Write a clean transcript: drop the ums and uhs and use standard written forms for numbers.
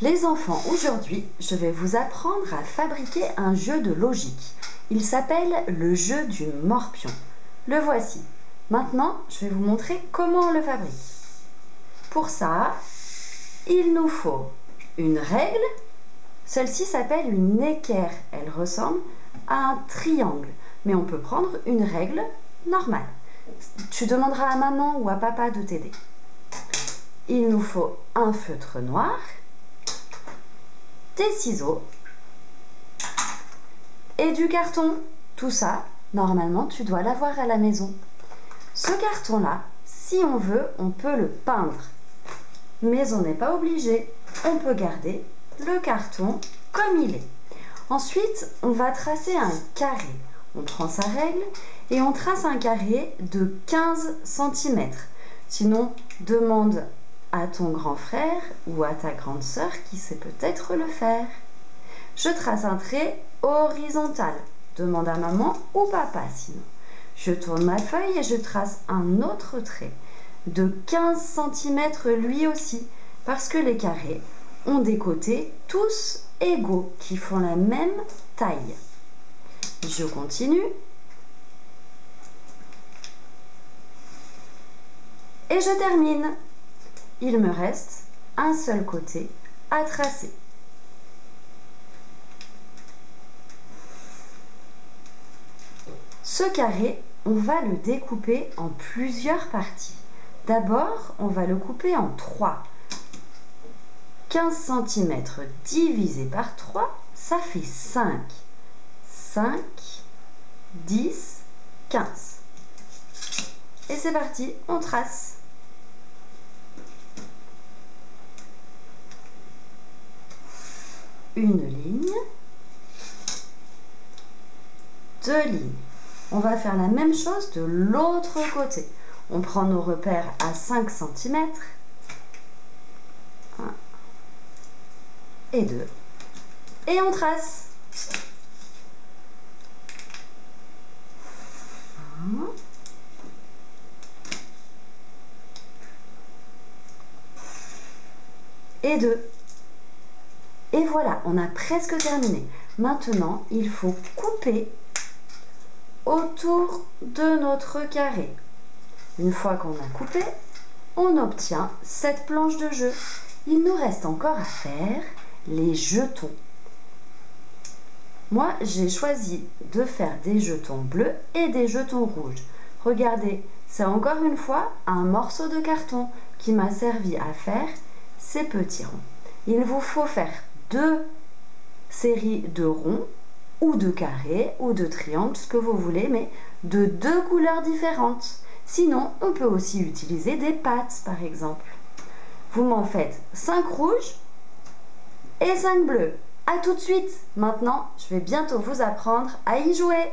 Les enfants, aujourd'hui, je vais vous apprendre à fabriquer un jeu de logique. Il s'appelle le jeu du morpion. Le voici. Maintenant, je vais vous montrer comment on le fabrique. Pour ça, il nous faut une règle. Celle-ci s'appelle une équerre. Elle ressemble à un triangle. Mais on peut prendre une règle normale. Tu demanderas à maman ou à papa de t'aider. Il nous faut un feutre noir, des ciseaux et du carton. Tout ça, normalement, tu dois l'avoir à la maison. Ce carton-là, si on veut, on peut le peindre. Mais on n'est pas obligé. On peut garder le carton comme il est. Ensuite, on va tracer un carré. On prend sa règle et on trace un carré de 15 cm. Sinon, demande à ton grand frère ou à ta grande sœur qui sait peut-être le faire. Je trace un trait horizontal. Demande à maman ou papa sinon. Je tourne ma feuille et je trace un autre trait de 15 cm lui aussi, parce que les carrés ont des côtés tous égaux qui font la même taille. Je continue. Et je termine. Il me reste un seul côté à tracer. Ce carré, on va le découper en plusieurs parties. D'abord, on va le couper en 3. 15 cm divisé par 3, ça fait 5. 5, 10, 15. Et c'est parti, on trace. Une ligne, 2 lignes. On va faire la même chose de l'autre côté. On prend nos repères à 5 cm. 1 et 2. Et on trace. 1. Et 2. Et voilà, on a presque terminé. Maintenant, il faut couper autour de notre carré. Une fois qu'on a coupé, on obtient cette planche de jeu. Il nous reste encore à faire les jetons. Moi, j'ai choisi de faire des jetons bleus et des jetons rouges. Regardez, c'est encore une fois un morceau de carton qui m'a servi à faire ces petits ronds. Il vous faut faire 2 séries de ronds ou de carrés ou de triangles, ce que vous voulez, mais de 2 couleurs différentes. Sinon, on peut aussi utiliser des pattes, par exemple. Vous m'en faites 5 rouges et 5 bleus. À tout de suite. Maintenant, je vais bientôt vous apprendre à y jouer.